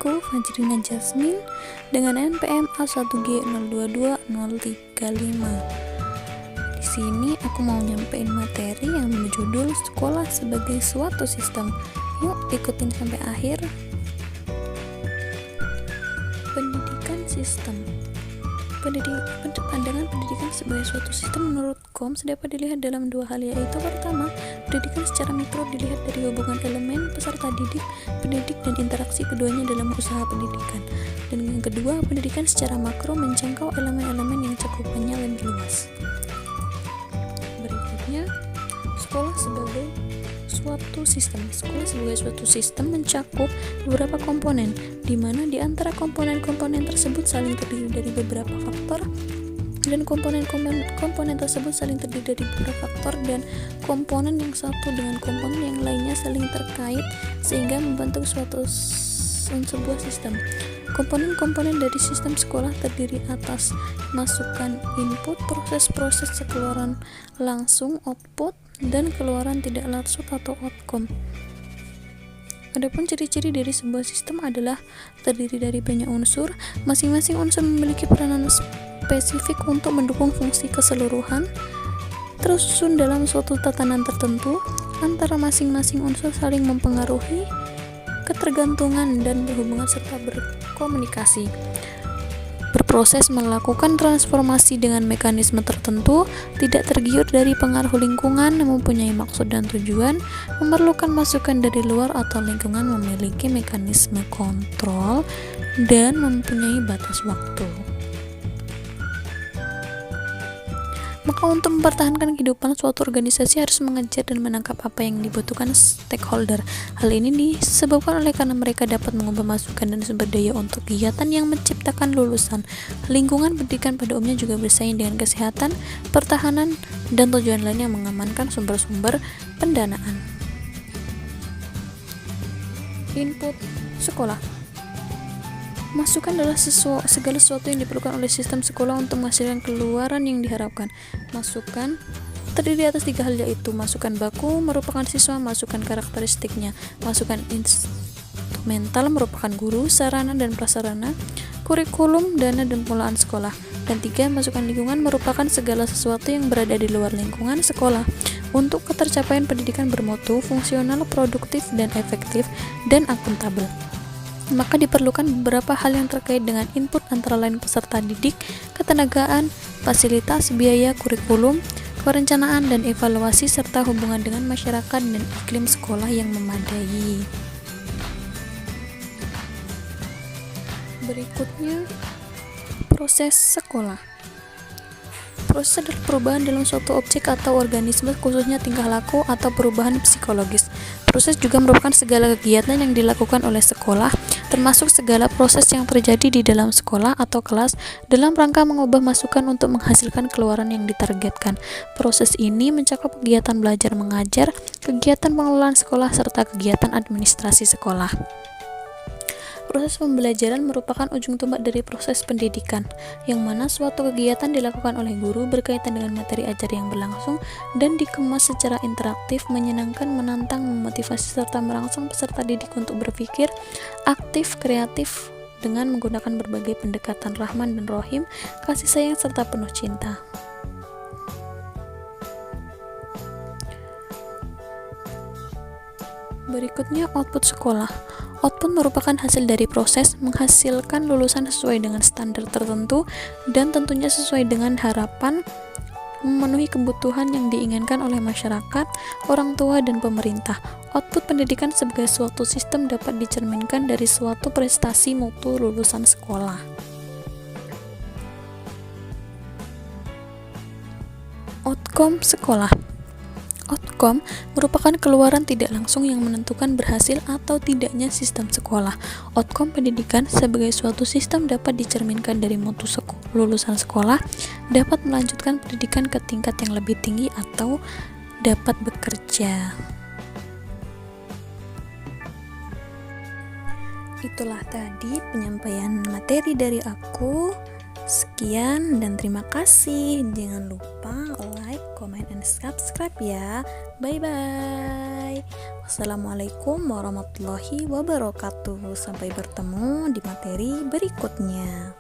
Aku Fajrina Jasmine dengan NPM A1G022035. Di sini aku mau nyampein materi yang berjudul sekolah sebagai suatu sistem. Yuk ikutin sampai akhir. Pendidikan sistem. Pandangan pendidikan sebagai suatu sistem menurut KOMS dapat dilihat dalam dua hal, yaitu pertama, pendidikan secara mikro dilihat dari hubungan elemen, peserta didik, pendidik, dan interaksi keduanya dalam usaha pendidikan. Dan yang kedua, pendidikan secara makro menjangkau elemen-elemen yang cakupannya lebih luas. Berikutnya, sekolah sebagai suatu sistem. Sekolah sebagai suatu sistem mencakup beberapa komponen, di mana di antara komponen-komponen tersebut saling terdiri dari beberapa faktor, dan komponen tersebut saling terdiri dari beberapa faktor, dan komponen yang satu dengan komponen yang lainnya saling terkait sehingga membentuk sebuah sistem. Komponen-komponen dari sistem sekolah terdiri atas masukan input, proses-proses keluaran langsung output, dan keluaran tidak langsung atau outcome. Adapun ciri-ciri dari sebuah sistem adalah terdiri dari banyak unsur, masing-masing unsur memiliki peranan spesifik untuk mendukung fungsi keseluruhan, tersusun dalam suatu tatanan tertentu, antara masing-masing unsur saling mempengaruhi, ketergantungan dan berhubungan serta berkomunikasi, berproses melakukan transformasi dengan mekanisme tertentu, tidak tergiur dari pengaruh lingkungan, mempunyai maksud dan tujuan, memerlukan masukan dari luar atau lingkungan, memiliki mekanisme kontrol, dan mempunyai batas waktu. Maka untuk mempertahankan kehidupan suatu organisasi harus mengejar dan menangkap apa yang dibutuhkan stakeholder. Hal ini disebabkan oleh karena mereka dapat mengubah masukan dan sumber daya untuk kegiatan yang menciptakan lulusan. Lingkungan pendidikan pada umumnya juga bersaing dengan kesehatan, pertahanan, dan tujuan lain yang mengamankan sumber-sumber pendanaan. Input sekolah. Masukan adalah segala sesuatu yang diperlukan oleh sistem sekolah untuk menghasilkan keluaran yang diharapkan. Masukan terdiri atas tiga hal, yaitu masukan baku merupakan siswa, masukan karakteristiknya, masukan instrumental merupakan guru, sarana dan prasarana, kurikulum, dana dan pengelolaan sekolah. Dan tiga, masukan lingkungan merupakan segala sesuatu yang berada di luar lingkungan sekolah. Untuk ketercapaian pendidikan bermutu, fungsional, produktif, dan efektif, dan akuntabel, maka diperlukan beberapa hal yang terkait dengan input, antara lain peserta didik, ketenagaan, fasilitas, biaya, kurikulum, perencanaan, dan evaluasi, serta hubungan dengan masyarakat dan iklim sekolah yang memadai. Berikutnya, proses sekolah. Proses adalah perubahan dalam suatu objek atau organisme, khususnya tingkah laku atau perubahan psikologis. Proses juga merupakan segala kegiatan yang dilakukan oleh sekolah, termasuk segala proses yang terjadi di dalam sekolah atau kelas dalam rangka mengubah masukan untuk menghasilkan keluaran yang ditargetkan. Proses ini mencakup kegiatan belajar mengajar, kegiatan pengelolaan sekolah, serta kegiatan administrasi sekolah. Proses pembelajaran merupakan ujung tombak dari proses pendidikan, yang mana suatu kegiatan dilakukan oleh guru berkaitan dengan materi ajar yang berlangsung dan dikemas secara interaktif, menyenangkan, menantang, memotivasi, serta merangsang peserta didik untuk berpikir aktif, kreatif, dengan menggunakan berbagai pendekatan rahman dan rohim, kasih sayang, serta penuh cinta. Berikutnya, output sekolah. Output merupakan hasil dari proses menghasilkan lulusan sesuai dengan standar tertentu dan tentunya sesuai dengan harapan, memenuhi kebutuhan yang diinginkan oleh masyarakat, orang tua, dan pemerintah. Output pendidikan sebagai suatu sistem dapat dicerminkan dari suatu prestasi mutu lulusan sekolah. Outcome sekolah. Outcome merupakan keluaran tidak langsung yang menentukan berhasil atau tidaknya sistem sekolah. Outcome pendidikan sebagai suatu sistem dapat dicerminkan dari mutu lulusan sekolah, dapat melanjutkan pendidikan ke tingkat yang lebih tinggi, atau dapat bekerja. Itulah tadi penyampaian materi dari aku. Sekian dan terima kasih. Jangan lupa like, comment, and subscribe ya. Bye bye. Wassalamualaikum warahmatullahi wabarakatuh. Sampai bertemu di materi berikutnya.